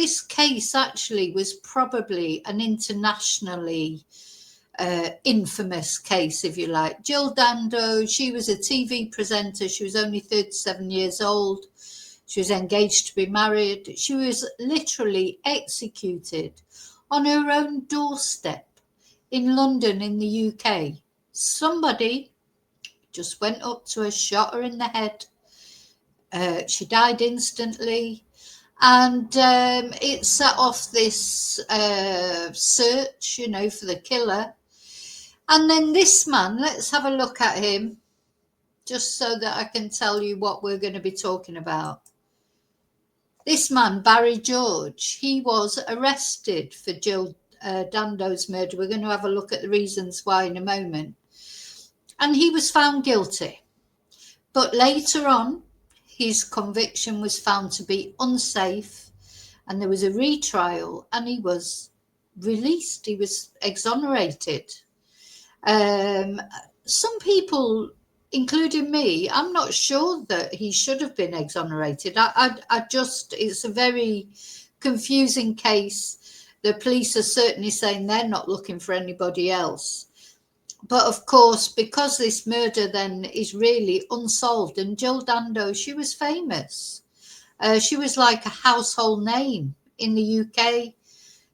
this case actually was probably an internationally infamous case, if you like. Jill Dando, she was a TV presenter. She was only 37 years old. She was engaged to be married. She was literally executed on her own doorstep in London in the UK. Somebody just went up to her, shot her in the head. She died instantly. And it set off this search, you know, for the killer. And then this man, let's have a look at him, just so that I can tell you what we're going to be talking about. This man, Barry George, he was arrested for Jill Dando's murder. We're going to have a look at the reasons why in a moment. And he was found guilty. But later on, his conviction was found to be unsafe, and there was a retrial, and he was released. He was exonerated. Some people, including me, I'm not sure that he should have been exonerated. It's a very confusing case. The police are certainly saying they're not looking for anybody else. But of course, because this murder then is really unsolved, and Jill Dando, she was famous. She was like a household name in the UK.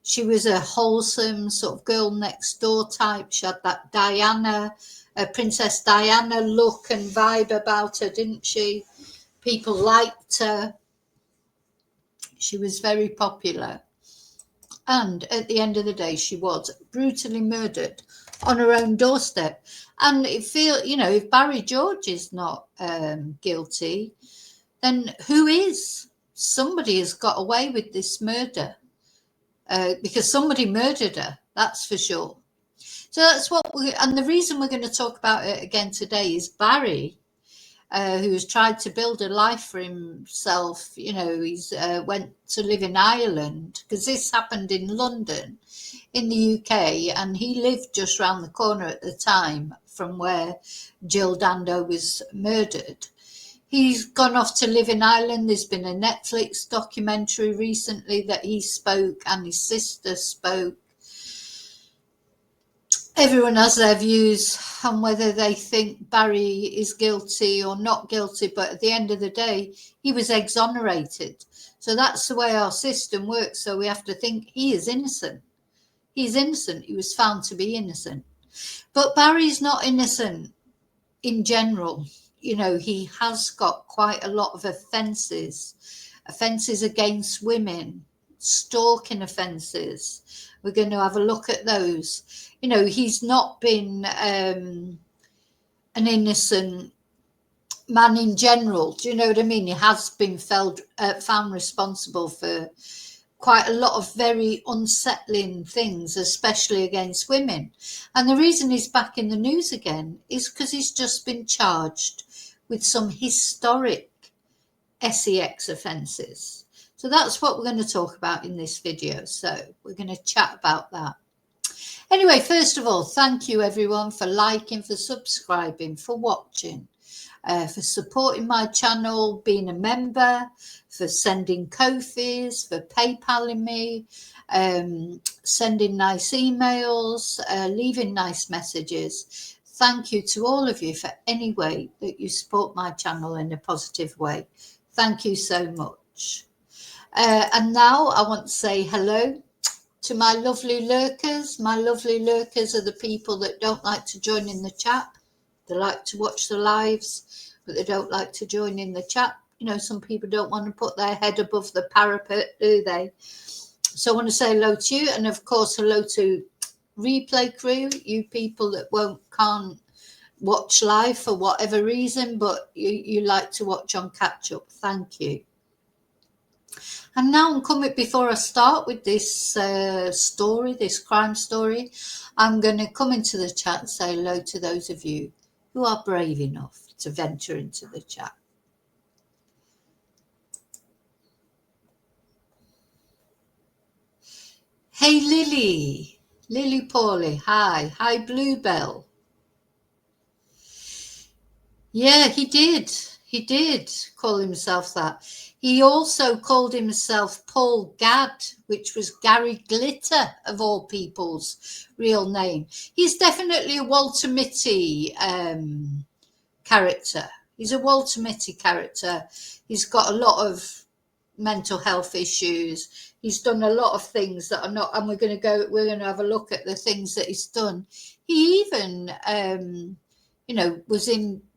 She was a wholesome sort of girl next door type. She had that Princess Diana look and vibe about her, didn't she? People liked her. She was very popular. And at the end of the day, she was brutally murdered on her own doorstep. And if Barry George is not guilty, then who is? Somebody has got away with this murder. Because somebody murdered her, that's for sure. So that's and the reason we're going to talk about it again today is Barry, who has tried to build a life for himself. You know, he's went to live in Ireland, because this happened in London in the UK, and he lived just round the corner at the time from where Jill Dando was murdered. He's gone off to live in Ireland. There's been a Netflix documentary recently that he spoke, and his sister spoke. Everyone has their views on whether they think Barry is guilty or not guilty, but at the end of the day, he was exonerated. So that's the way our system works. So we have to think he is innocent. He's innocent. He was found to be innocent. But Barry's not innocent in general. You know, he has got quite a lot of offences against women, stalking offences. We're going to have a look at those. You know, he's not been an innocent man in general. Do you know what I mean? He has been found responsible for quite a lot of very unsettling things, especially against women. And the reason he's back in the news again is because he's just been charged with some historic sex offences. So that's what we're going to talk about in this video. So we're going to chat about that. Anyway, first of all, thank you everyone for liking, for subscribing, for watching, for supporting my channel, being a member, for sending Ko-fis, for PayPaling me, sending nice emails, leaving nice messages. Thank you to all of you for any way that you support my channel in a positive way. Thank you so much. And now I want to say hello to my lovely lurkers. My lovely lurkers are the people that don't like to join in the chat. They like to watch the lives, but they don't like to join in the chat. You know, some people don't want to put their head above the parapet, do they? So I want to say hello to you. And of course, hello to replay crew, you people that can't watch live for whatever reason, but you like to watch on catch up. Thank you. And now I'm coming, before I start with this story, this crime story, I'm going to come into the chat and say hello to those of you who are brave enough to venture into the chat. Hey Lily Paulie, hi Bluebell. Yeah, he did. He did call himself that. He also called himself Paul Gadd, which was Gary Glitter, of all people's real name. He's definitely a Walter Mitty character. He's a Walter Mitty character. He's got a lot of mental health issues. He's done a lot of things that are not, and we're going to have a look at the things that he's done. He even,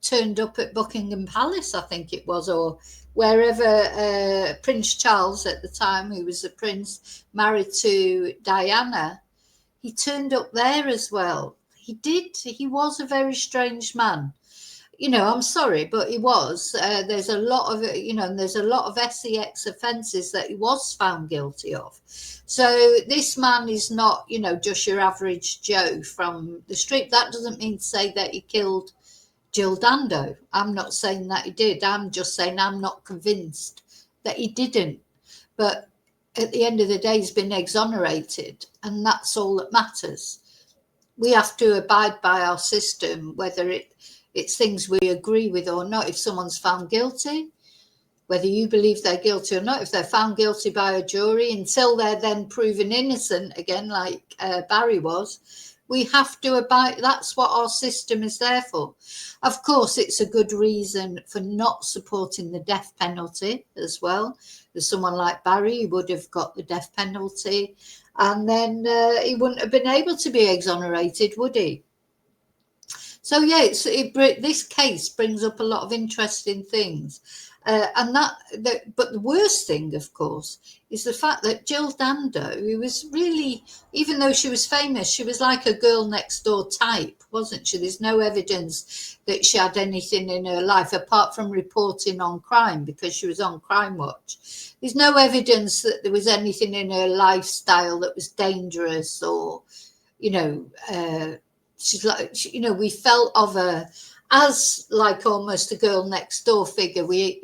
turned up at Buckingham Palace, I think it was, or wherever Prince Charles at the time, who was a prince married to Diana, he turned up there as well. He did. He was a very strange man. I'm sorry, but he was. There's a lot of, and there's a lot of sex offences that he was found guilty of. So this man is not, just your average Joe from the street. That doesn't mean to say that he killed Jill Dando. I'm not saying that he did. I'm just saying I'm not convinced that he didn't. But at the end of the day, he's been exonerated, and that's all that matters. We have to abide by our system, whether it's things we agree with or not. If someone's found guilty, whether you believe they're guilty or not, if they're found guilty by a jury, until they're then proven innocent again, like Barry was, we have to abide. That's what our system is there for. Of course, it's a good reason for not supporting the death penalty as well. There's someone like Barry who would have got the death penalty, and then he wouldn't have been able to be exonerated, would he? So yeah, this case brings up a lot of interesting things, but the worst thing, of course, is the fact that Jill Dando, who was really, even though she was famous, she was like a girl next door type, wasn't she? There's no evidence that she had anything in her life apart from reporting on crime, because she was on Crime Watch. There's no evidence that there was anything in her lifestyle that was dangerous or, she's like, we felt of her as like almost a girl next door figure. We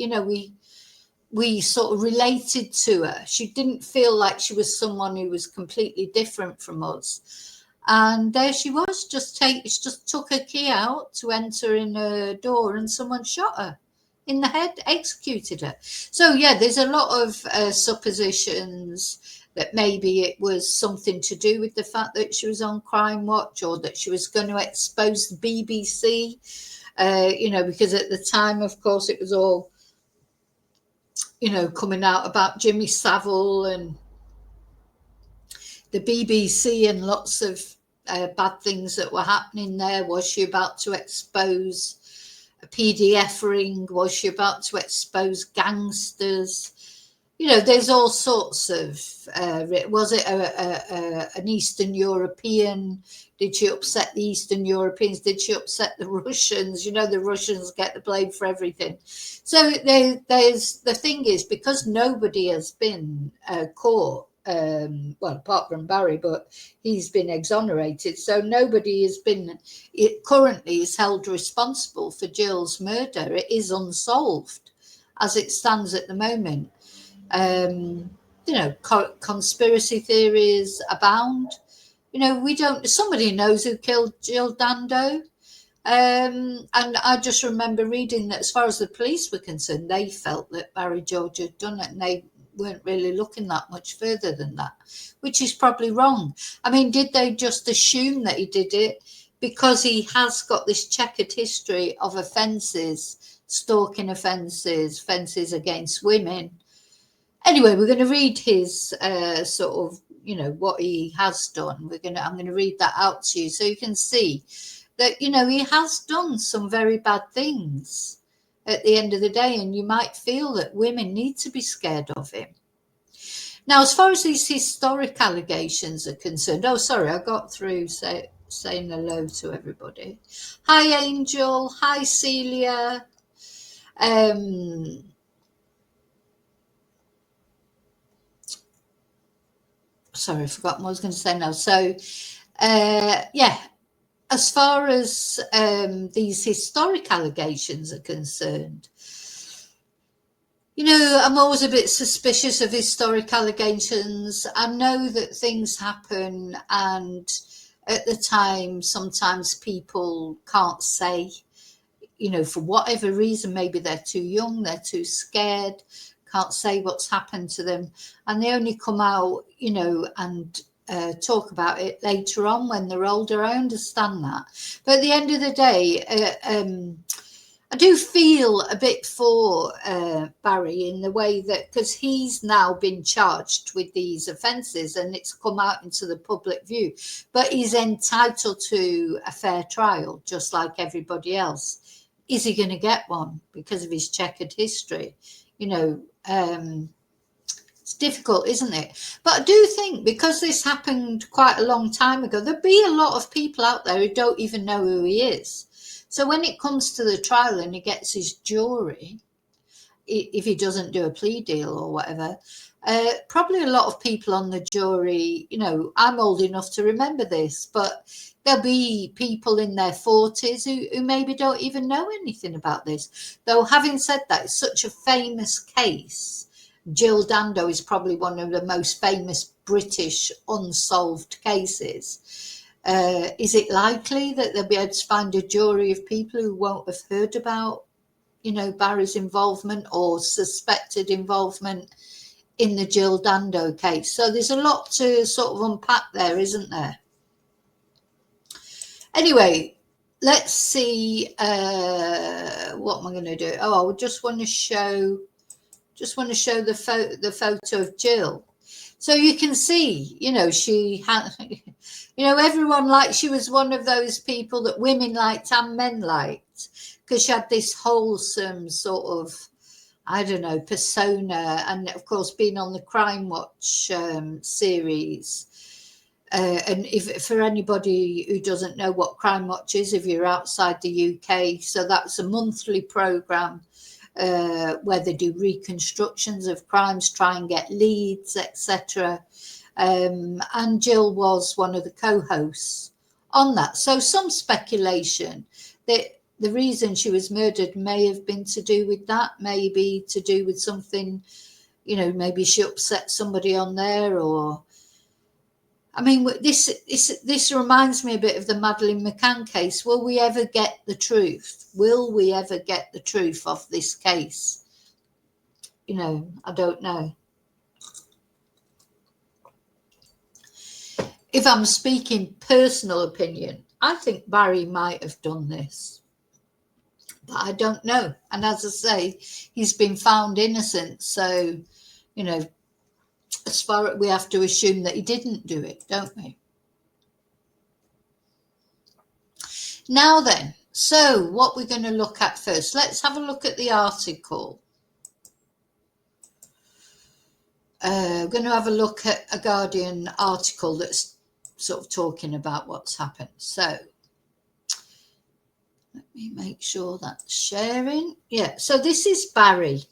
sort of related to her. She didn't feel like she was someone who was completely different from us. And there she was, she just took her key out to enter in her door, and someone shot her in the head, executed her. So yeah, there's a lot of suppositions that maybe it was something to do with the fact that she was on Crime Watch, or that she was going to expose the BBC, because at the time, of course, it was all, coming out about Jimmy Savile and the BBC and lots of bad things that were happening there. Was she about to expose a PDF ring? Was she about to expose gangsters? There's all sorts of, was it an Eastern European? Did she upset the Eastern Europeans? Did she upset the Russians? The Russians get the blame for everything. So the thing is, because nobody has been caught, apart from Barry, but he's been exonerated. So nobody currently is held responsible for Jill's murder. It is unsolved as it stands at the moment. Conspiracy theories abound. Somebody knows who killed Jill Dando. And I just remember reading that as far as the police were concerned, they felt that Barry George had done it, and they weren't really looking that much further than that, which is probably wrong. I mean, did they just assume that he did it because he has got this checkered history of offences, stalking offences against women? Anyway, we're going to read his what he has done. I'm going to read that out to you so you can see that, he has done some very bad things at the end of the day, and you might feel that women need to be scared of him. Now, as far as these historic allegations are concerned, I got through saying hello to everybody. Hi, Angel. Hi, Celia. Sorry, I forgot what I was going to say now. So, as far as these historic allegations are concerned, I'm always a bit suspicious of historic allegations. I know that things happen, and at the time, sometimes people can't say, you know, for whatever reason, maybe they're too young, they're too scared, can't say what's happened to them, and they only come out, you know, and talk about it later on when they're older. I understand that, but at the end of the day, I do feel a bit for Barry in the way that, because he's now been charged with these offences and it's come out into the public view, but he's entitled to a fair trial just like everybody else. Is he going to get one because of his checkered history? You know, it's difficult, isn't it? But I do think because this happened quite a long time ago, there'll be a lot of people out there who don't even know who he is. So when it comes to the trial and he gets his jury, if he doesn't do a plea deal or whatever, probably a lot of people on the jury, you know, I'm old enough to remember this, but there'll be people in their 40s who maybe don't even know anything about this. Though having said that, it's such a famous case. Jill Dando is probably one of the most famous British unsolved cases. Is it likely that they'll be able to find a jury of people who won't have heard about, you know, Barry's involvement or suspected involvement in the Jill Dando case? So there's a lot to sort of unpack there, isn't there? Anyway, let's see. What am I going to do? Oh, I just want to show the photo of Jill. So you can see, you know, she had, you know, everyone liked, she was one of those people that women liked and men liked, because she had this wholesome sort of, I don't know, persona. And of course, being on the Crime Watch series. And if for anybody who doesn't know what Crime Watch is, if you're outside the UK, so that's a monthly programme where they do reconstructions of crimes, try and get leads, etc. And Jill was one of the co-hosts on that. So some speculation that the reason she was murdered may have been to do with that, maybe to do with something, you know, maybe she upset somebody on there, or I mean, this reminds me a bit of the Madeleine McCann case. Will we ever get the truth? Will we ever get the truth of this case? You know, I don't know. If I'm speaking personal opinion, I think Barry might have done this, but I don't know. And as I say, he's been found innocent. So, you know, as far as we have to assume that he didn't do it, don't we? Now then, so what we're going to look at first, let's have a look at the article. We're going to have a look at a Guardian article that's sort of talking about what's happened. So let me make sure that's sharing. Yeah, so this is Barry.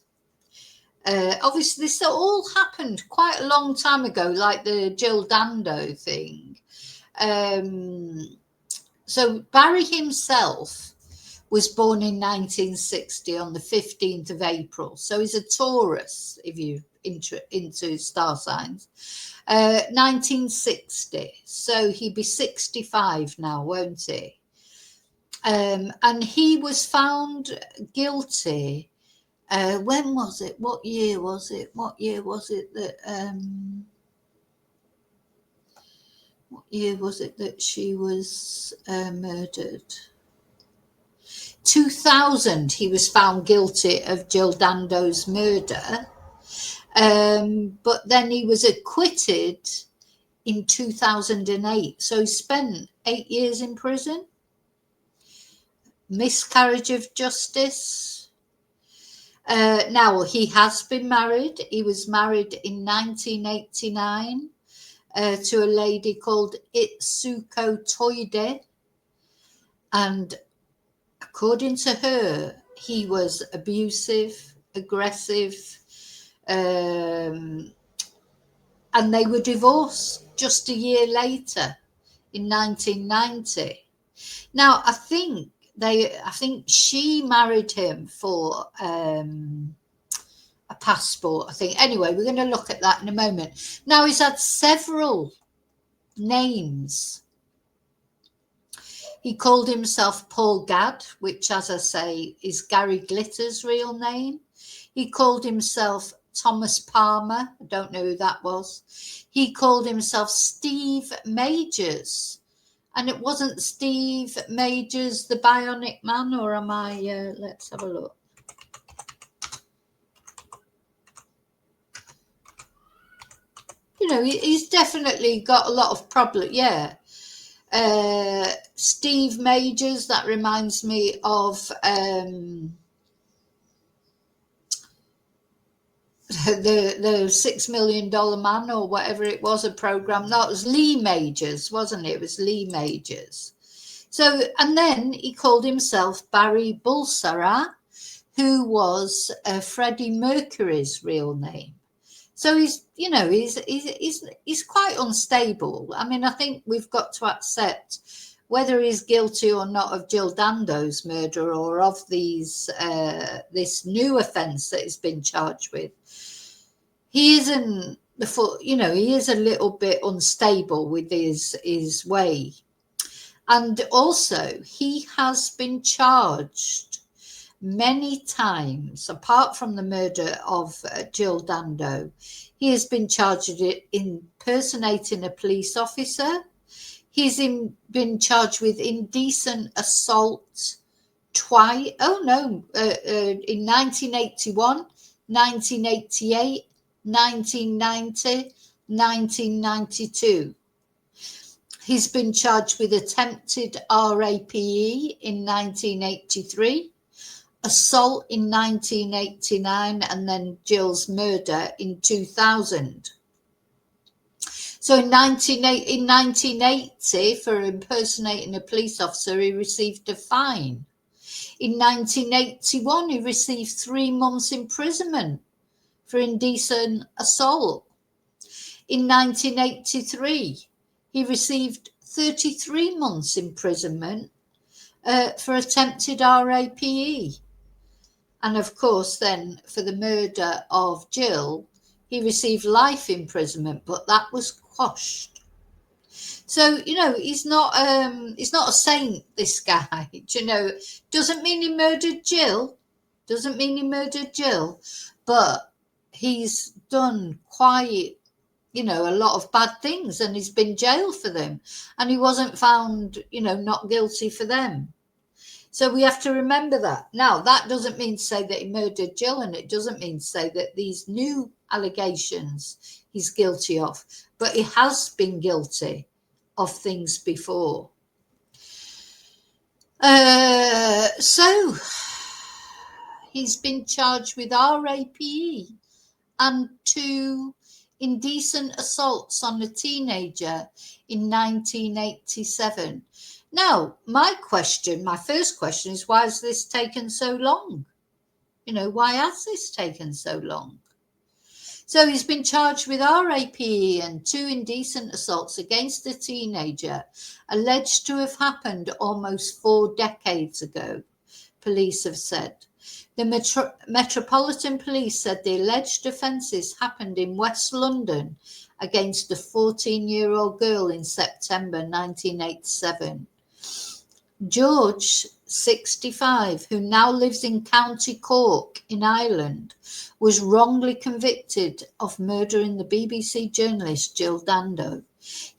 Obviously, this all happened quite a long time ago, like the Jill Dando thing. So Barry himself was born in 1960 on the 15th of April. So he's a Taurus, if you're into star signs. 1960. So he'd be 65 now, won't he? And he was found guilty. When was it? What year was it? What year was it that she was murdered? 2000. He was found guilty of Jill Dando's murder, but then he was acquitted in 2008. So he spent 8 years in prison. Miscarriage of justice. Now, he has been married. He was married in 1989 to a lady called Itsuko Toide. And according to her, he was abusive, aggressive, and they were divorced just a year later in 1990. Now, I think she married him for a passport, I think. Anyway, we're going to look at that in a moment. Now, he's had several names. He called himself Paul Gadd, which, as I say, is Gary Glitter's real name. He called himself Thomas Palmer. I don't know who that was. He called himself Steve Majors. And it wasn't Steve Majors, the Bionic Man, or am I? Let's have a look. You know, he's definitely got a lot of problem. Yeah. Steve Majors, that reminds me of the $6 million man, or whatever it was, a program. That was Lee Majors, wasn't it? It was Lee Majors. So, and then he called himself Barry Bulsara, who was Freddie Mercury's real name. So he's, you know, he's quite unstable. I mean, I think we've got to accept whether he's guilty or not of Jill Dando's murder or of these this new offence that he's been charged with. He isn't the full, you know, he is a little bit unstable with his way, and also he has been charged many times, apart from the murder of Jill Dando. He has been charged with impersonating a police officer. He's been charged with indecent assault twice. In 1981, 1988, 1990, 1992. He's been charged with attempted RAPE in 1983. Assault in 1989, and then Jill's murder in 2000. So in 1980, for impersonating a police officer, he received a fine. In 1981, he received 3 months imprisonment for indecent assault. In 1983, he received 33 months imprisonment for attempted RAPE. And of course, then for the murder of Jill, he received life imprisonment, but that was quashed. So, you know, he's not a saint, this guy. You know, doesn't mean he murdered Jill. Doesn't mean he murdered Jill, but he's done quite, you know, a lot of bad things, and he's been jailed for them, and he wasn't found, you know, not guilty for them. So we have to remember that. Now, that doesn't mean to say that he murdered Jill, and it doesn't mean to say that these new allegations he's guilty of, but he has been guilty of things before. So he's been charged with RAPE and 2 indecent assaults on a teenager in 1987. Now, my first question is, why has this taken so long? You know, why has this taken so long? So he's been charged with RAPE and 2 indecent assaults against a teenager alleged to have happened almost 4 decades ago, police have said. The Metropolitan Police said the alleged offences happened in West London against a 14-year-old girl in September 1987. George, 65, who now lives in County Cork in Ireland, was wrongly convicted of murdering the BBC journalist Jill Dando.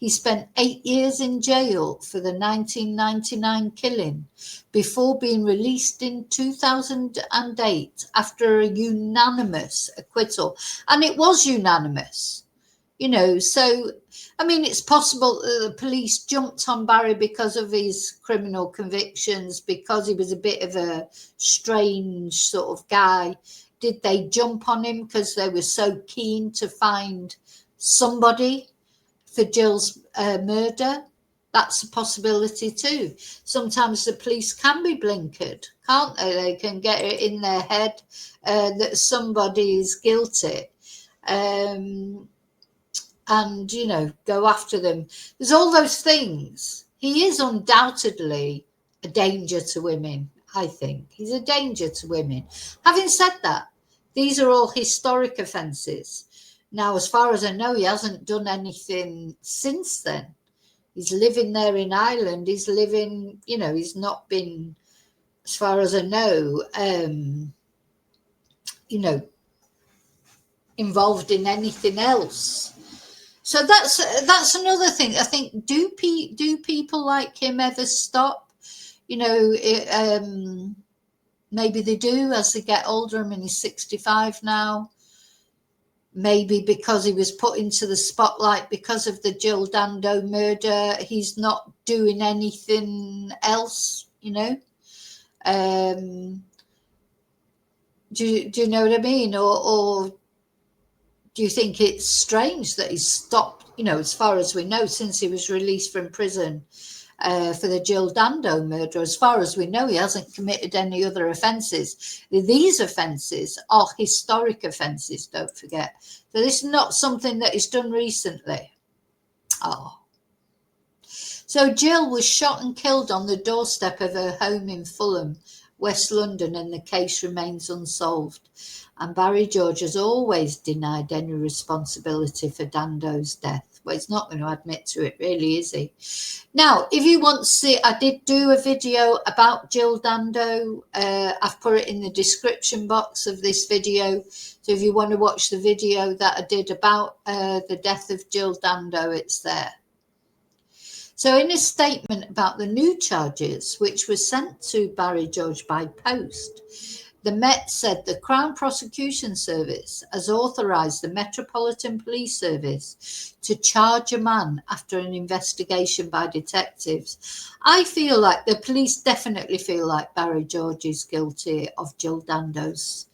He spent 8 years in jail for the 1999 killing before being released in 2008 after a unanimous acquittal. And it was unanimous, you know, so I mean, it's possible that the police jumped on Barry because of his criminal convictions, because he was a bit of a strange sort of guy. Did they jump on him because they were so keen to find somebody for Jill's murder? That's a possibility too. Sometimes the police can be blinkered, can't they? They can get it in their head that somebody is guilty. And, you know, go after them. There's all those things. He is undoubtedly a danger to women, I think. He's a danger to women. Having said that, these are all historic offences. Now, as far as I know, he hasn't done anything since then. He's living there in Ireland. He's living, he's not been, as far as I know, involved in anything else. So that's another thing. I think, do people like him ever stop? Maybe they do as they get older. I mean, he's 65 now. Maybe because he was put into the spotlight because of the Jill Dando murder, he's not doing anything else, Do you know what I mean? Or do you think it's strange that he's stopped, as far as we know, since he was released from prison for the Jill Dando murder? As far as we know, he hasn't committed any other offences. These offences are historic offences, don't forget. So this is not something that he's done recently. Oh. So Jill was shot and killed on the doorstep of her home in Fulham, West London, and the case remains unsolved. And Barry George has always denied any responsibility for Dando's death. Well, he's not going to admit to it, really, is he? Now, if you want to see, I did do a video about Jill Dando. I've put it in the description box of this video. So if you want to watch the video that I did about the death of Jill Dando, it's there. So in a statement about the new charges, which were sent to Barry George by post, the Met said the Crown Prosecution Service has authorised the Metropolitan Police Service to charge a man after an investigation by detectives. I feel like the police definitely feel like Barry George is guilty of Jill Dando's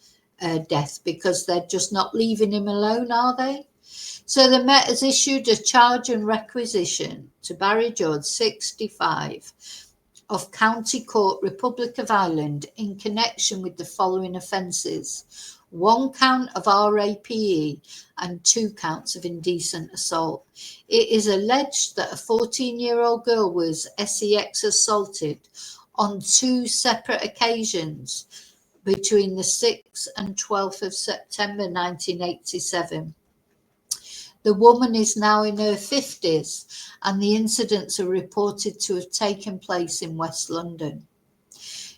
death, because they're just not leaving him alone, are they? So the Met has issued a charge and requisition to Barry George, 65, of County Cork, Republic of Ireland, in connection with the following offences: 1 count of RAPE and 2 counts of indecent assault. It is alleged that a 14-year-old girl was sex assaulted on 2 separate occasions between the 6th and 12th of September 1987. The woman is now in her 50s, and the incidents are reported to have taken place in West London.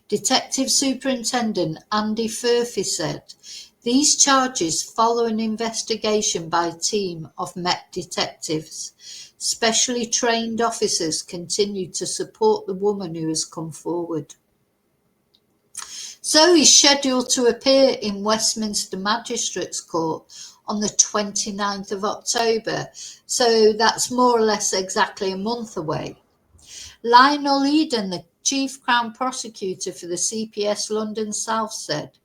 Detective Superintendent Andy Furphy said, "These charges follow an investigation by a team of Met detectives. Specially trained officers continue to support the woman who has come forward." So he's scheduled to appear in Westminster Magistrates Court on the 29th of October. So that's more or less exactly a month away. Lionel Eden, the Chief Crown Prosecutor for the CPS London South, said,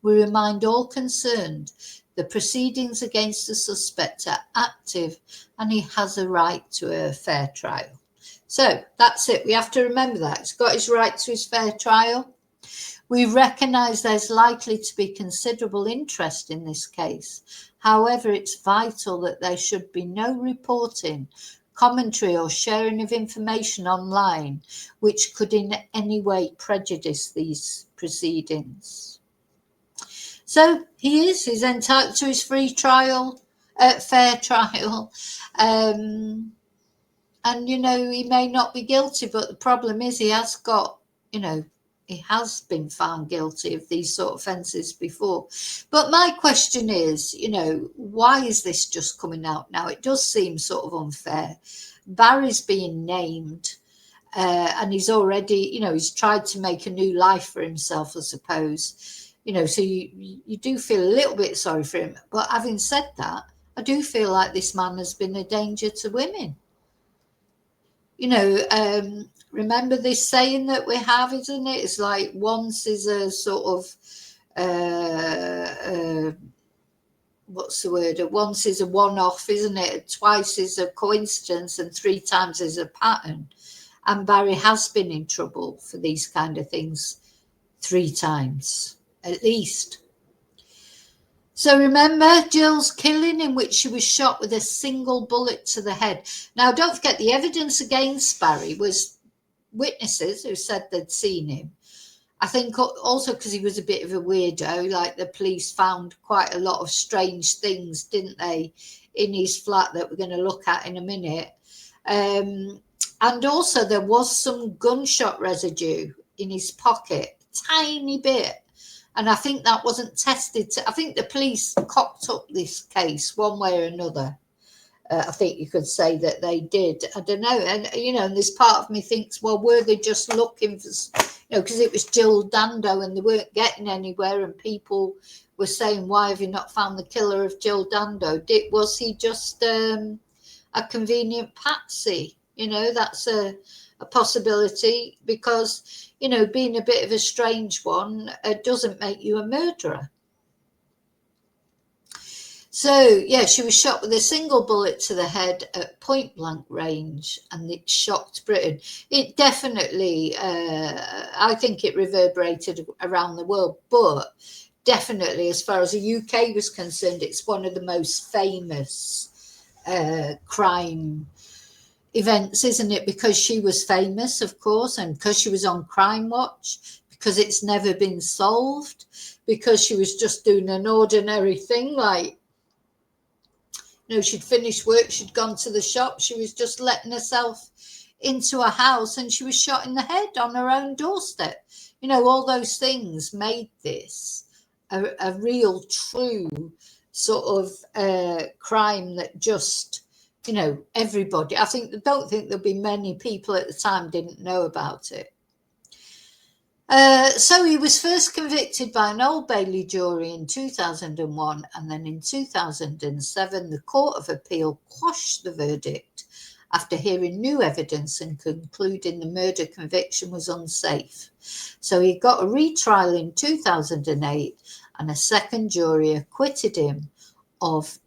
"We remind all concerned the proceedings against the suspect are active and he has a right to a fair trial." So that's it. We have to remember that. He's got his right to his fair trial. We recognise there's likely to be considerable interest in this case. However, it's vital that there should be no reporting, commentary or sharing of information online which could in any way prejudice these proceedings. So he's entitled to his fair trial. And, he may not be guilty, but the problem is he has got, he has been found guilty of these sort of offences before. But my question is, why is this just coming out now? It does seem sort of unfair. Barry's being named, and he's already, he's tried to make a new life for himself, I suppose. So you do feel a little bit sorry for him. But having said that, I do feel like this man has been a danger to women. Remember this saying that we have, isn't it? It's like once is a sort of, what's the word? Once is a one-off, isn't it? Twice is a coincidence and 3 times is a pattern. And Barry has been in trouble for these kind of things 3 times, at least. So remember Jill's killing, in which she was shot with a single bullet to the head. Now, don't forget, the evidence against Barry was witnesses who said they'd seen him. I think also because he was a bit of a weirdo, like the police found quite a lot of strange things, didn't they, in his flat that we're going to look at in a minute. And also there was some gunshot residue in his pocket, tiny bit. And I think that wasn't tested. I think the police cocked up this case one way or another. I think you could say that they did. I don't know. And, and this part of me thinks, well, were they just looking for, because it was Jill Dando and they weren't getting anywhere, and people were saying, why have you not found the killer of Jill Dando? Was he just a convenient patsy? That's a possibility, because, being a bit of a strange one doesn't make you a murderer. So, yeah, she was shot with a single bullet to the head at point blank range, and it shocked Britain. It definitely, I think it reverberated around the world, but definitely as far as the UK was concerned, it's one of the most famous crime events, isn't it? Because she was famous, of course, and because she was on Crime Watch, because it's never been solved, because she was just doing an ordinary thing, like, she'd finished work, she'd gone to the shop, she was just letting herself into a house, and she was shot in the head on her own doorstep. All those things made this a real, true sort of crime that just, everybody, don't think there'll be many people at the time didn't know about it. So he was first convicted by an Old Bailey jury in 2001, and then in 2007 the Court of Appeal quashed the verdict after hearing new evidence and concluding the murder conviction was unsafe. So he got a retrial in 2008, and a second jury acquitted him of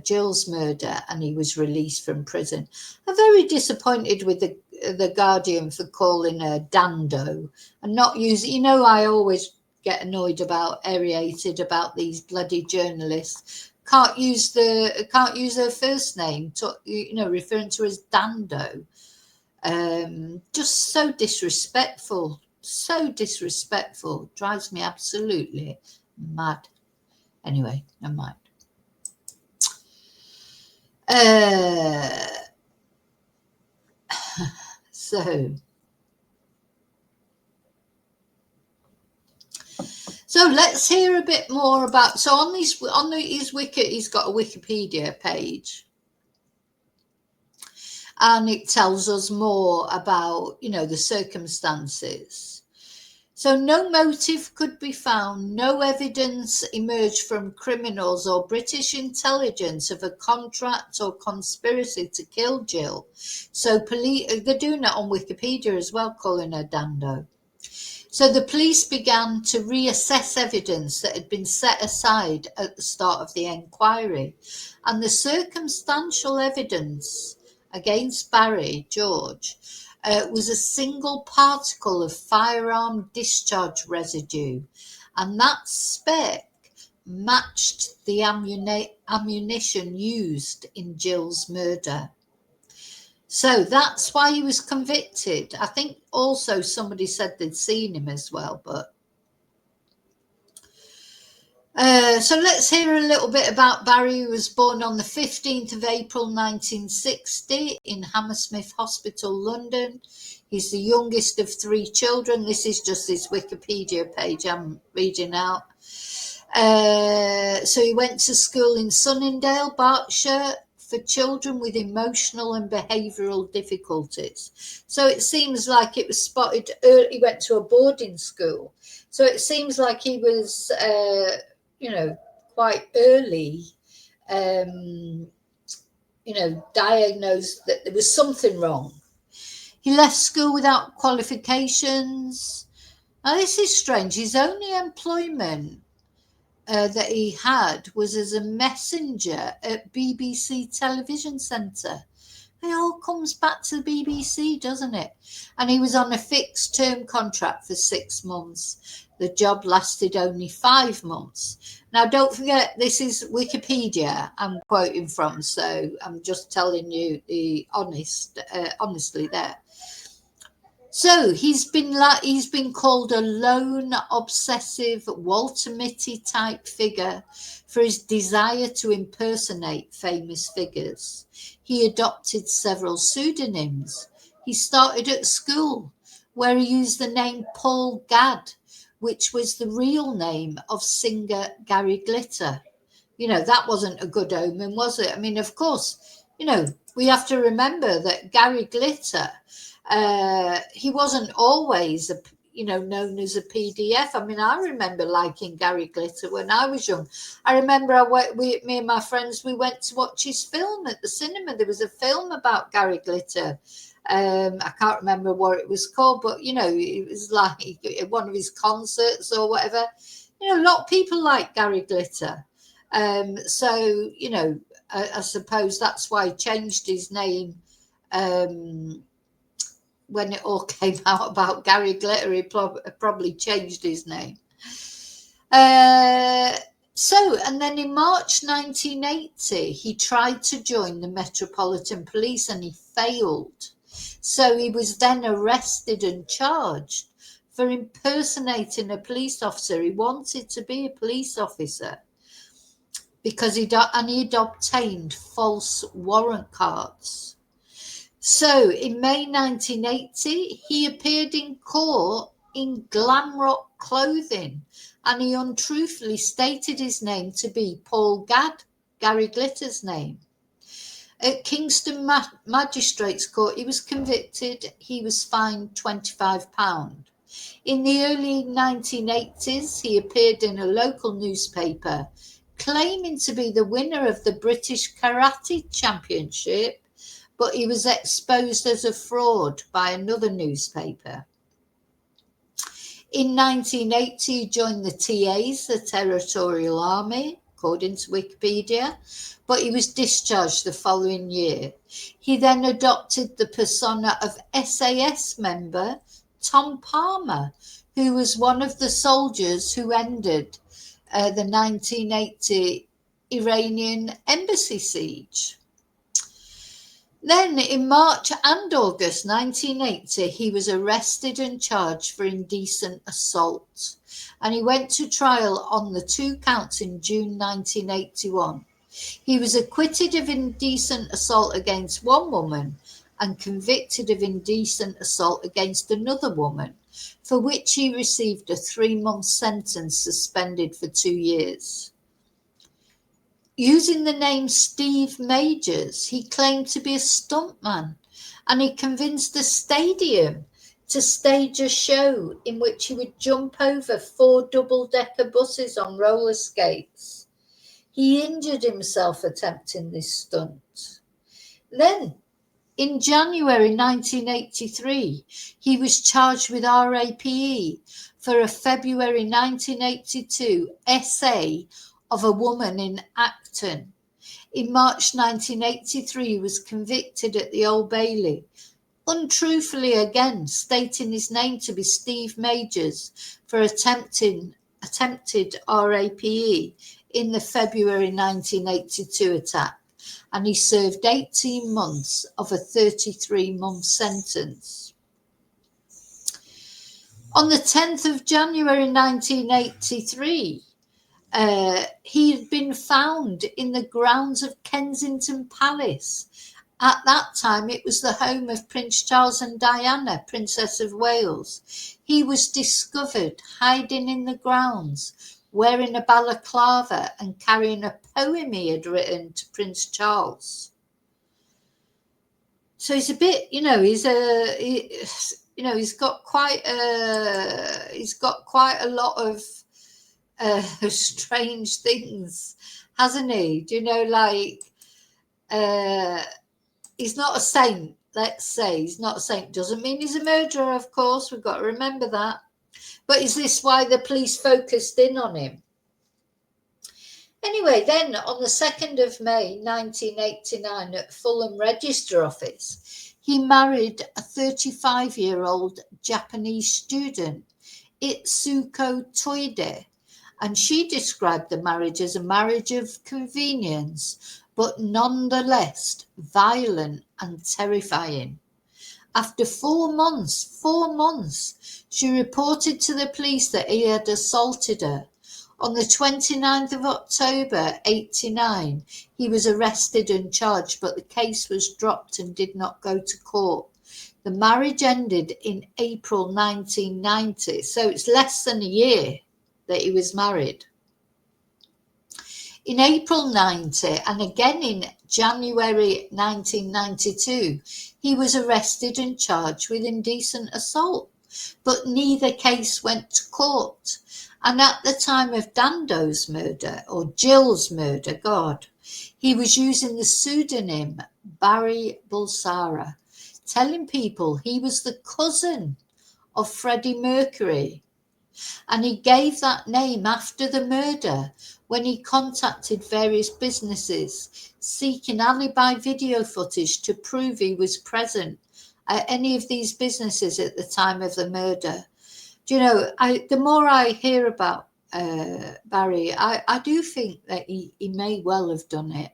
Jill's murder, and he was released from prison. I'm very disappointed with the Guardian for calling her Dando and not using, I always get annoyed irritated about these bloody journalists. Can't use her first name, referring to her as Dando. Just so disrespectful, drives me absolutely mad. Anyway, never mind. So let's hear a bit more about. So on his wiki, he's got a Wikipedia page, and it tells us more about the circumstances. So no motive could be found, no evidence emerged from criminals or British intelligence of a contract or conspiracy to kill Jill. So they're doing it on Wikipedia as well, calling her Dando. So the police began to reassess evidence that had been set aside at the start of the inquiry, and the circumstantial evidence against Barry George was a single particle of firearm discharge residue, and that spec matched the ammunition used in Jill's murder. So that's why he was convicted. I think also somebody said they'd seen him as well, but so let's hear a little bit about Barry, who was born on the 15th of April 1960 in Hammersmith Hospital, London. He's the youngest of 3 children. This is just his Wikipedia page I'm reading out. So he went to school in Sunningdale, Berkshire, for children with emotional and behavioural difficulties. So it seems like it was spotted early. He went to a boarding school. So it seems like he was quite early, diagnosed that there was something wrong. He left school without qualifications. Now, this is strange. His only employment that he had was as a messenger at BBC Television Centre. It all comes back to the BBC, doesn't it? And he was on a fixed term contract for 6 months. The job lasted only 5 months. Now, don't forget, this is Wikipedia I'm quoting from, so I'm just telling you the honestly there. So he's been called a lone, obsessive, Walter Mitty type figure for his desire to impersonate famous figures. He adopted several pseudonyms. he started at school, where he used the name Paul Gadd, which was the real name of singer Gary Glitter. That wasn't a good omen, was it? I mean, of course, we have to remember that Gary Glitter, he wasn't always known as a PDF. I mean, I remember liking Gary Glitter when I was young. I remember me and my friends, we went to watch his film at the cinema. There was a film about Gary Glitter. I can't remember what it was called, but it was like one of his concerts or whatever. A lot of people like Gary Glitter. So, I suppose that's why he changed his name. When it all came out about Gary Glitter, he probably changed his name. And then in March 1980, he tried to join the Metropolitan Police and he failed. So he was then arrested and charged for impersonating a police officer. He wanted to be a police officer because he'd obtained false warrant cards. So in May 1980, he appeared in court in glam rock clothing, and he untruthfully stated his name to be Paul Gadd, Gary Glitter's name. At Kingston Magistrates Court, he was convicted. He was fined £25. In the early 1980s, he appeared in a local newspaper, claiming to be the winner of the British Karate Championship, but he was exposed as a fraud by another newspaper. In 1980, he joined the TAs, the Territorial Army, according to Wikipedia, but he was discharged the following year. He then adopted the persona of SAS member Tom Palmer, who was one of the soldiers who ended the 1980 Iranian embassy siege. Then in March and August 1980, he was arrested and charged for indecent assault, and he went to trial on the 2 counts in June 1981. He was acquitted of indecent assault against one woman and convicted of indecent assault against another woman, for which he received a 3-month sentence suspended for 2 years. Using the name Steve Majors, he claimed to be a stuntman, and he convinced a stadium to stage a show in which he would jump over 4 double-decker buses on roller skates. He injured himself attempting this stunt. Then, in January 1983, he was charged with RAPE for a February 1982 essay of a woman in Acton. In March 1983, he was convicted at the Old Bailey, untruthfully again stating his name to be Steve Majors for attempted RAPE in the February 1982 attack, and he served 18 months of a 33-month sentence. On the 10th of January 1983, he had been found in the grounds of Kensington Palace. At that time, it was the home of Prince Charles and Diana, Princess of Wales. He was discovered hiding in the grounds, wearing a balaclava and carrying a poem he had written to Prince Charles. So he's a bit, he's got quite a lot of strange things, hasn't he? He's not a saint. Let's say he's not a saint. Doesn't mean he's a murderer, of course. We've got to remember that. But is this why the police focused in on him? Anyway, then on the 2nd of May 1989 at Fulham Register Office, he married a 35-year-old Japanese student, Itsuko Toide, and she described the marriage as a marriage of convenience, but nonetheless violent and terrifying. After 4 months, she reported to the police that he had assaulted her. On the 29th of October 1989, he was arrested and charged, but the case was dropped and did not go to court. The marriage ended in April 1990, so it's less than a year that he was married. In April 90 and again in January 1992, he was arrested and charged with indecent assault, but neither case went to court. And at the time of Dando's murder, or Jill's murder, he was using the pseudonym Barry Bulsara, telling people he was the cousin of Freddie Mercury. And he gave that name after the murder when he contacted various businesses seeking alibi video footage to prove he was present at any of these businesses at the time of the murder. Do you know, the more I hear about Barry, I do think that he may well have done it.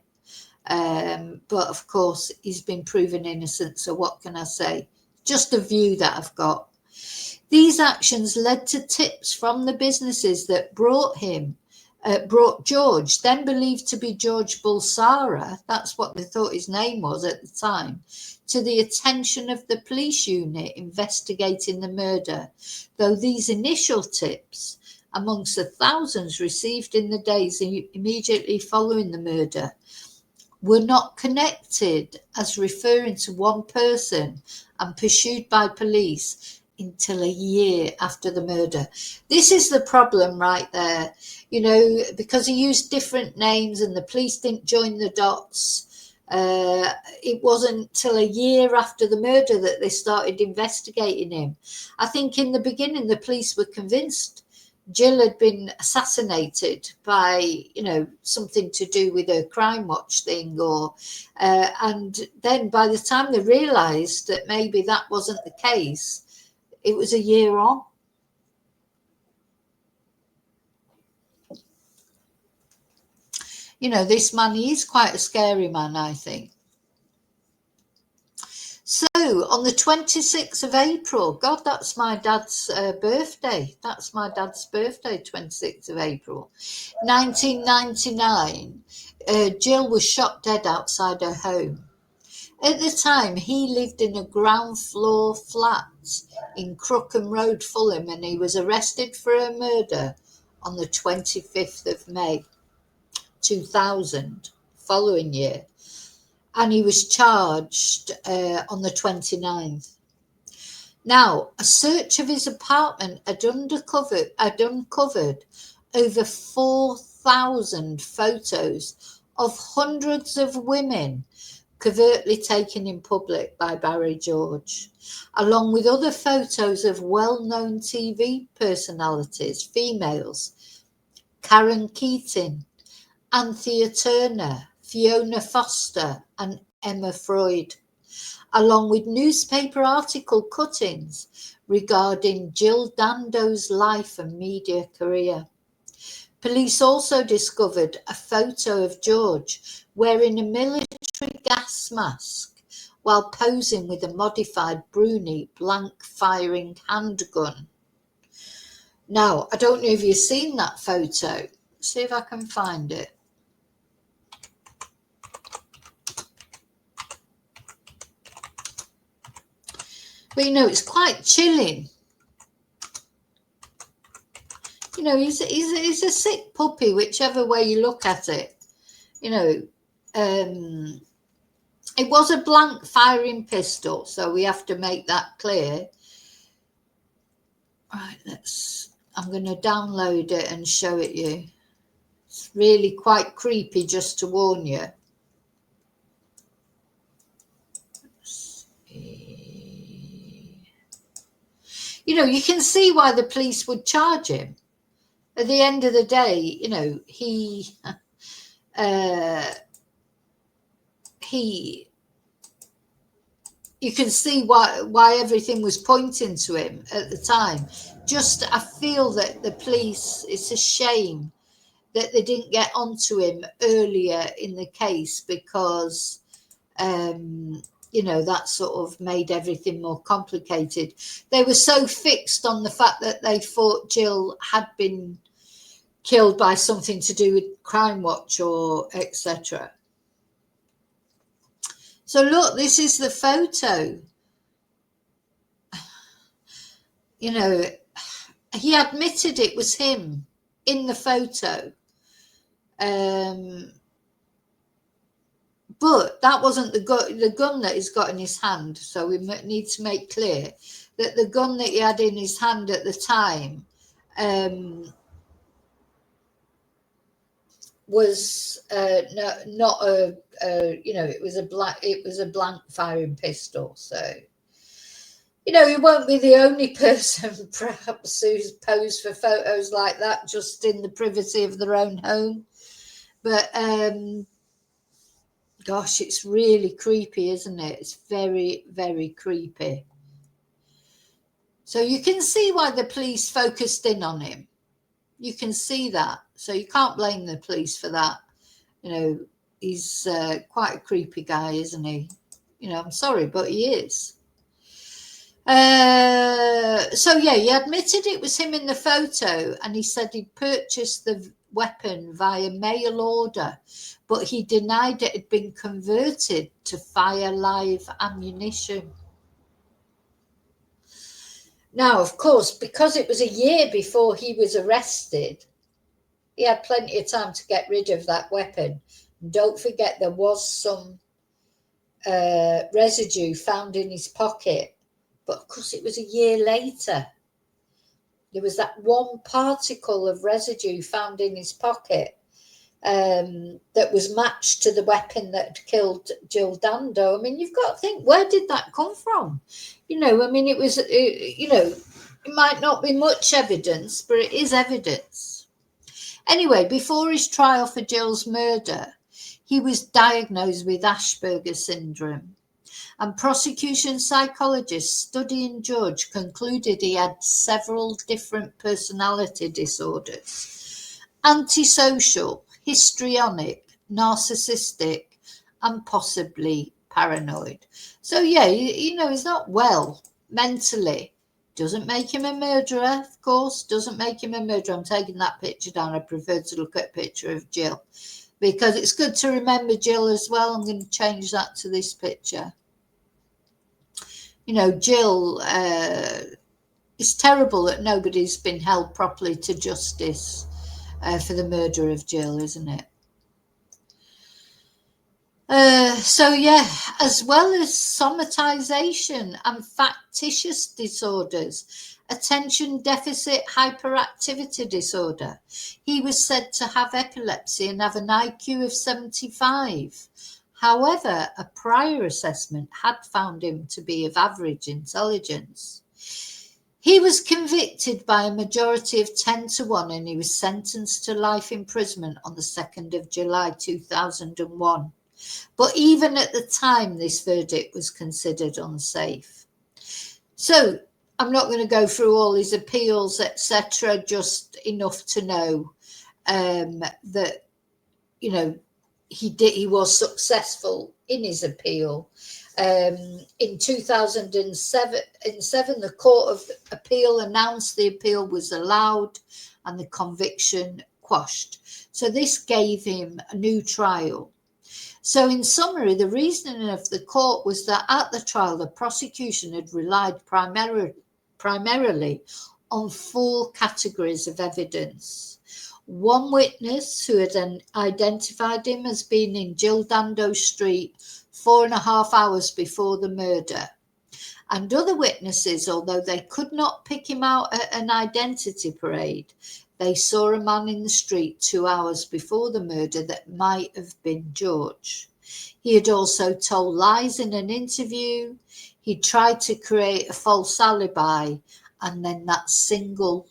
But of course, he's been proven innocent. So what can I say? Just a view that I've got. These actions led to tips from the businesses that brought George, then believed to be George Bulsara, that's what they thought his name was at the time, to the attention of the police unit investigating the murder, though these initial tips, amongst the thousands received in the days immediately following the murder, were not connected as referring to one person and pursued by police until a year after the murder. This is the problem right there, you know, because he used different names and the police didn't join the dots. It wasn't till a year after the murder that they started investigating him. I think in the beginning the police were convinced Jill had been assassinated by, you know, something to do with a Crime Watch thing, or and then by the time they realised that maybe that wasn't the case, it was a year on. You know, this man, he is quite a scary man, I think. So, on the 26th of April, God, that's my dad's birthday. That's my dad's birthday, 26th of April. 1999, Jill was shot dead outside her home. At the time, he lived in a ground floor flat in Crookham Road, Fulham, and he was arrested for a murder on the 25th of May, 2000, following year. And he was charged on the 29th. Now, a search of his apartment had uncovered over 4,000 photos of hundreds of women covertly taken in public by Barry George, along with other photos of well-known TV personalities, females, Karen Keating, Anthea Turner, Fiona Foster and Emma Freud, along with newspaper article cuttings regarding Jill Dando's life and media career. Police also discovered a photo of George wearing a military gas mask while posing with a modified Bruni blank-firing handgun. Now, I don't know if you've seen that photo. See if I can find it. But, you know, it's quite chilling. You know, he's a sick puppy, whichever way you look at it. You know, it was a blank firing pistol, so we have to make that clear. Right, I'm going to download it and show it you. It's really quite creepy, just to warn you. You know, you can see why the police would charge him. At the end of the day, you know, you can see why everything was pointing to him at the time. Just, I feel that the police, it's a shame that they didn't get onto him earlier in the case, because you know, that sort of made everything more complicated. They were so fixed on the fact that they thought Jill had been killed by something to do with Crime Watch or etc. So look, this is the photo you know, he admitted it was him in the photo. But that wasn't the gun that he's got in his hand. So we need to make clear that the gun that he had in his hand at the time was not a it was a blank firing pistol. So he won't be the only person perhaps who's posed for photos like that just in the privacy of their own home. But gosh, it's really creepy, isn't it? It's very, very creepy. So you can see why the police focused in on him. You can see that. So you can't blame the police for that. He's quite a creepy guy, isn't he? I'm sorry, but he is. So yeah, he admitted it was him in the photo, and he said he'd purchased the weapon via mail order, but he denied it had been converted to fire live ammunition. Now, of course, because it was a year before he was arrested, he had plenty of time to get rid of that weapon. And don't forget, there was some residue found in his pocket, but of course it was a year later. There was that one particle of residue found in his pocket that was matched to the weapon that killed Jill Dando. I mean, you've got to think, where did that come from? It was, it might not be much evidence, but it is evidence. Anyway, before his trial for Jill's murder, he was diagnosed with Asperger's syndrome. And prosecution psychologist studying Judge concluded he had several different personality disorders: antisocial, histrionic, narcissistic, and possibly paranoid. So yeah, he's not well mentally. Doesn't make him a murderer, of course. Doesn't make him a murderer. I'm taking that picture down. I prefer to look at a picture of Jill because it's good to remember Jill as well. I'm going to change that to this picture. Jill, it's terrible that nobody's been held properly to justice for the murder of Jill, isn't it? So yeah, as well as somatization and factitious disorders, attention deficit hyperactivity disorder, he was said to have epilepsy and have an IQ of 75. However, a prior assessment had found him to be of average intelligence. He was convicted by a majority of 10-1, and he was sentenced to life imprisonment on the 2nd of July 2001. But even at the time, this verdict was considered unsafe. So I'm not going to go through all his appeals, etc., just enough to know that, he was successful in his appeal. In 2007, the Court of Appeal announced the appeal was allowed and the conviction quashed. So this gave him a new trial. So in summary, the reasoning of the court was that at the trial, the prosecution had relied primarily on 4 categories of evidence. One witness who had identified him as being in Jill Dando Street 4.5 hours before the murder. And other witnesses, although they could not pick him out at an identity parade, they saw a man in the street 2 hours before the murder that might have been George. He had also told lies in an interview. He tried to create a false alibi, and then that single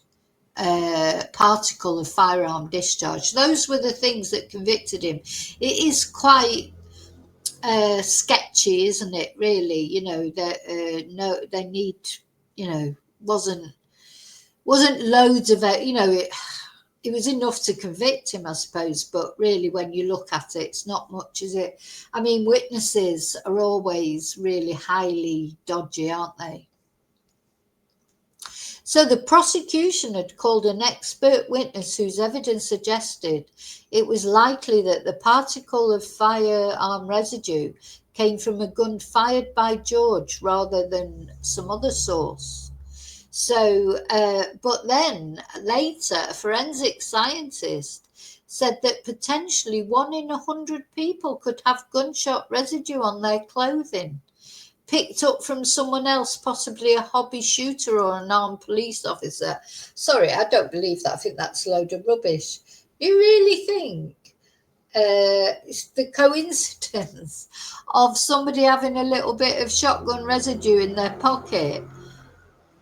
particle of firearm discharge. Those were the things that convicted him. It is quite sketchy, isn't it? Really, that they need, wasn't loads of it. It was enough to convict him, I suppose. But really, when you look at it, it's not much, is it? I mean, witnesses are always really highly dodgy, aren't they? So the prosecution had called an expert witness whose evidence suggested it was likely that the particle of firearm residue came from a gun fired by George rather than some other source. So, but then later, a forensic scientist said that potentially 1 in 100 people could have gunshot residue on their clothing, picked up from someone else, possibly a hobby shooter or an armed police officer. Sorry, I don't believe that. I think that's a load of rubbish. You really think it's the coincidence of somebody having a little bit of shotgun residue in their pocket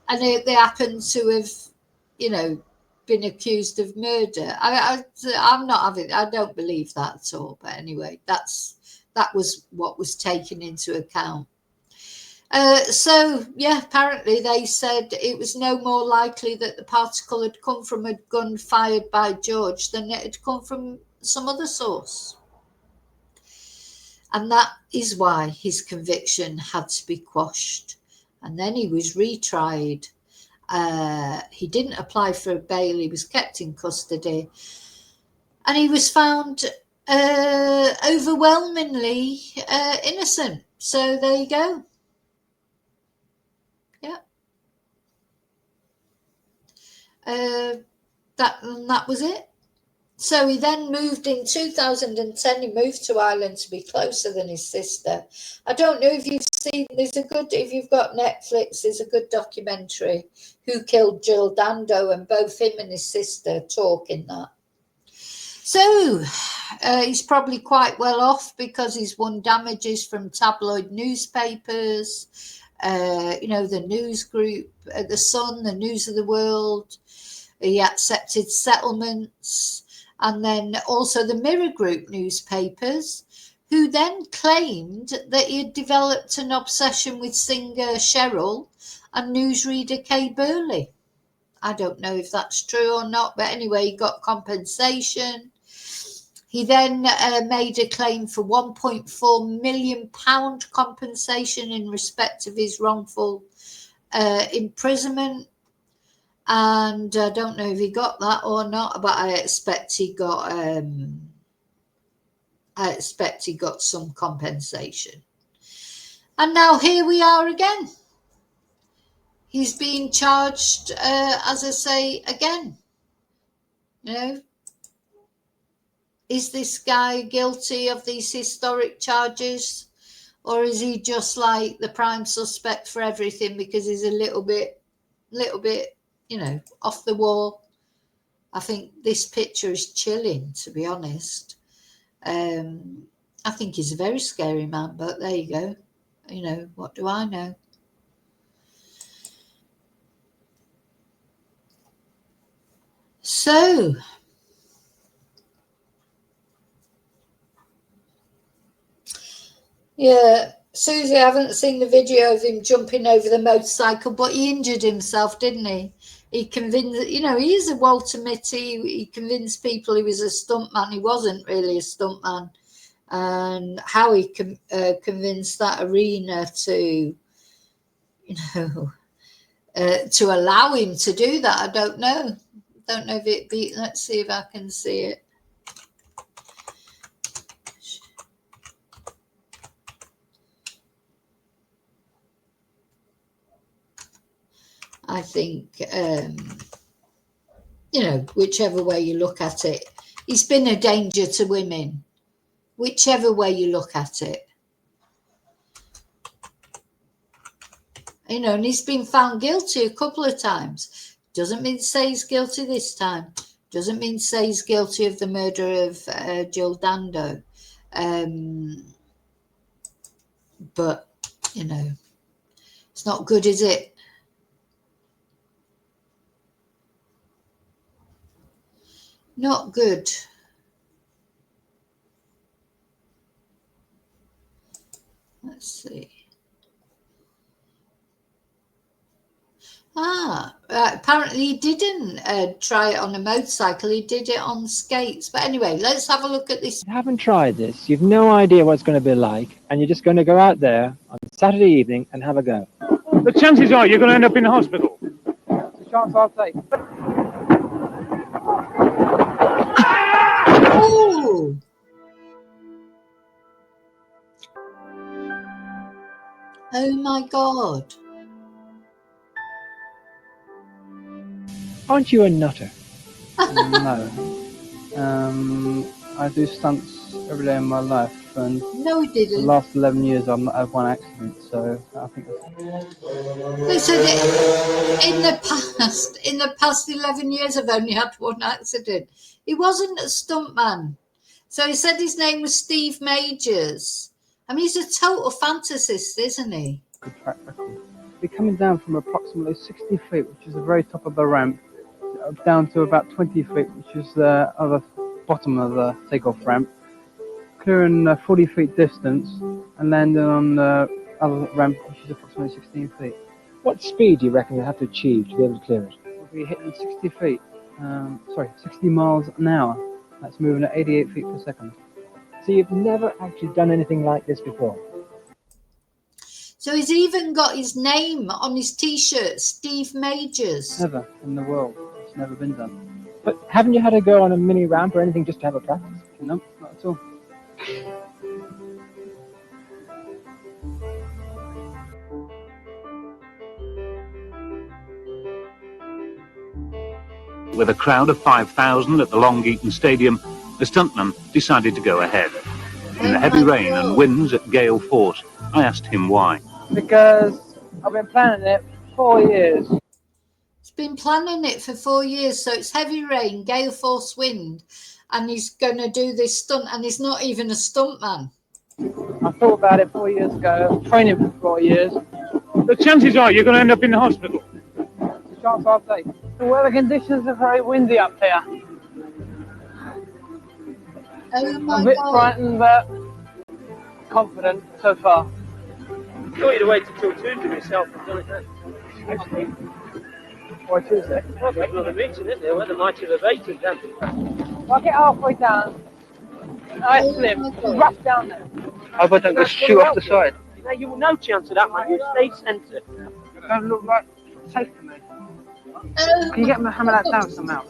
and they happen to have, been accused of murder? I'm not having. I don't believe that at all. But anyway, that was what was taken into account. So yeah, apparently they said it was no more likely that the particle had come from a gun fired by George than it had come from some other source. And that is why his conviction had to be quashed. And then he was retried. He didn't apply for bail. He was kept in custody. And he was found overwhelmingly innocent. So there you go. Yeah. That was it. So he then moved in 2010. He moved to Ireland to be closer than his sister. I don't know if you've seen. If you've got Netflix, there's a good documentary, Who Killed Jill Dando, and both him and his sister talk in that. So he's probably quite well off because he's won damages from tabloid newspapers. The news group, The Sun, the News of the World. He accepted settlements. And then also the Mirror Group newspapers, who then claimed that he had developed an obsession with singer Cheryl and newsreader Kay Burley. I don't know if that's true or not, but anyway, he got compensation. He then made a claim for £1.4 million compensation in respect of his wrongful imprisonment. And I don't know if he got that or not, but I expect he got some compensation. And now here we are again. He's being charged, as I say, again. Is this guy guilty of these historic charges, or is he just like the prime suspect for everything because he's a little bit, off the wall? I think this picture is chilling, to be honest. I think he's a very scary man, but there you go. What do I know? So, yeah, Susie, I haven't seen the video of him jumping over the motorcycle, but he injured himself, didn't he? He convinced, he is a Walter Mitty. He convinced people he was a stuntman. He wasn't really a stuntman. And how he convinced that arena to, to allow him to do that, I don't know. Don't know if it be. Let's see if I can see it. I think, whichever way you look at it, he's been a danger to women, whichever way you look at it. And he's been found guilty a couple of times. Doesn't mean to say he's guilty this time. Doesn't mean to say he's guilty of the murder of Jill Dando. But, it's not good, is it? Not good. Let's see. Apparently he didn't try it on a motorcycle. He did it on skates. But anyway, let's have a look at this. You haven't tried this. You've no idea what it's going to be like. And you're just going to go out there on Saturday evening and have a go. The chances are you're going to end up in the hospital. It's a chance I'll take. Oh! Oh my God. Aren't you a nutter? No. I do stunts every day of my life, and No, he the didn't. last 11 years I've not had one accident, so I think that's... Listen, in the past 11 years, I've only had one accident. He wasn't a stuntman. So he said his name was Steve Majors. I mean, he's a total fantasist, isn't he? good track record. We're coming down from approximately 60 feet, which is the very top of the ramp, down to about 20 feet, which is the other bottom of the takeoff ramp, clearing 40 feet distance and landing on the other ramp, which is approximately 16 feet. What speed do you reckon you have to achieve to be able to clear it? We'll be hitting 60 feet, 60 miles an hour. That's moving at 88 feet per second. So you've never actually done anything like this before? So he's even got his name on his T-shirt, Steve Majors. Never in the world. It's never been done. But haven't you had to go on a mini ramp or anything just to have a practice? No, not at all. With a crowd of 5,000 at the Long Eaton Stadium, the stuntman decided to go ahead. In the heavy rain and winds at gale force, I asked him why. Because I've been planning it for 4 years. He's been planning it for 4 years, so it's heavy rain, gale force wind, and he's going to do this stunt, and he's not even a stuntman. I thought about it 4 years ago, training for 4 years. The chances are you're going to end up in the hospital. It's a chance I'll take. The weather conditions are very windy up here. Oh my I'm a bit God. frightened, but confident so far. I thought you'd have waited till Tuesday myself and done it then. Actually, Why Tuesday? well, there's another meeting, isn't there? Weather might have abated then. If I get halfway down, I slip. It's rough down there. I hope I don't go shoot off the side. No, you will no chance of that, man. You stay centre. Don't look like safe to me. Oh Can you get me hammer that down somehow?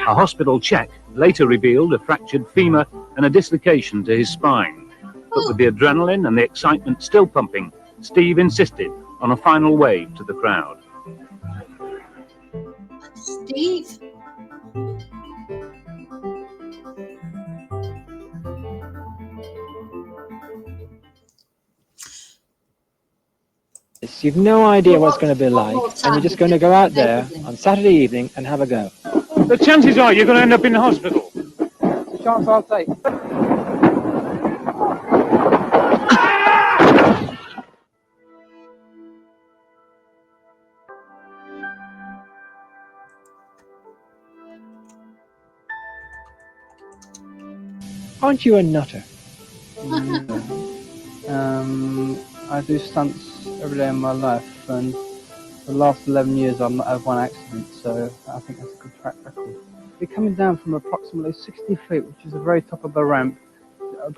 A hospital check later revealed a fractured femur and a dislocation to his spine. But with the adrenaline and the excitement still pumping, Steve insisted on a final wave to the crowd. Steve. You've no idea what it's going to be like, and you're just going to go out there on Saturday evening and have a go. The chances are you're going to end up in the hospital. It's a chance I'll take. Aren't you a nutter? I do stunts every day of my life, and the last 11 years I've not had one accident, so I think that's a good track record. We're coming down from approximately 60 feet, which is the very top of the ramp,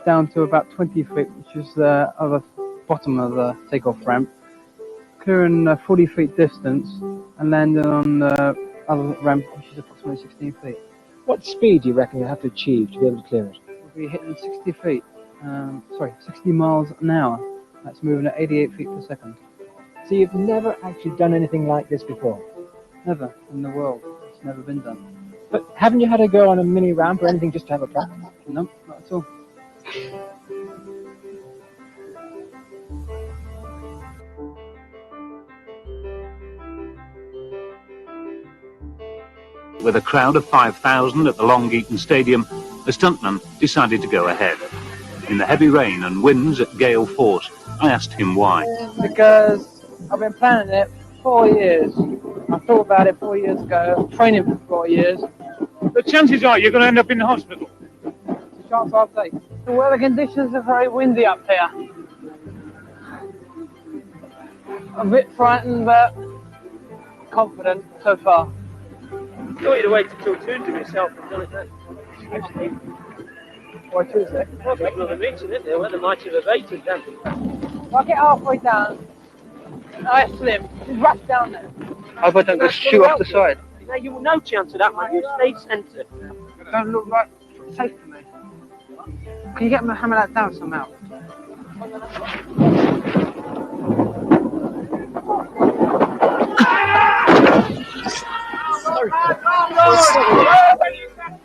down to about 20 feet, which is the other bottom of the takeoff ramp, clearing 40 feet distance and landing on the other ramp, which is approximately 16 feet. What speed do you reckon you have to achieve to be able to clear it? We'll be hitting 60 feet, 60 miles an hour. That's moving at 88 feet per second. So you've never actually done anything like this before? Never in the world. It's never been done. But haven't you had to go on a mini ramp or anything just to have a practice? No, not at all. With a crowd of 5,000 at the Long Eaton Stadium, the stuntman decided to go ahead. In the heavy rain and winds at gale force, I asked him why. Because I've been planning it 4 years. I thought about it 4 years ago, training for 4 years. The chances are you're going to end up in the hospital. It's a chance I'll take. The weather conditions are very windy up here. I'm a bit frightened, but confident so far. I thought you'd have waited till Tuesday myself and done it then. Actually, Why Tuesday? well, there's another meeting, isn't there? Weather might have abated then. If I get halfway down, I slip. It's rough down there. I hope I don't go shoot off the side. No, you will no chance of that, man. You stay centre. Don't look like safe for me. Can you get me hammer that down somehow?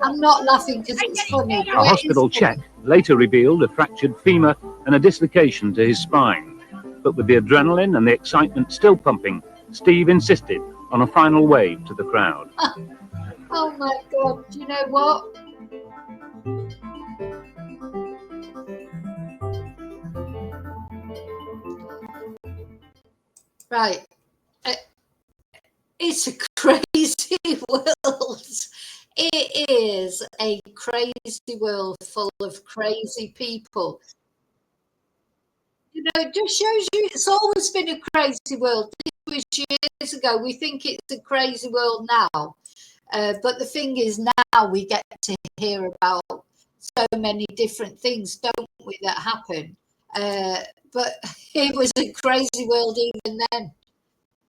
I'm not laughing because it's funny. A hospital check later revealed a fractured femur and a dislocation to his spine. But with the adrenaline and the excitement still pumping, Steve insisted on a final wave to the crowd. Oh my God, do you know what? Right. It's a crazy world. It is a crazy world full of crazy people. You know, it just shows you it's always been a crazy world. This was years ago. We think it's a crazy world now. But the thing is, now we get to hear about so many different things, don't we, that happen. But it was a crazy world even then.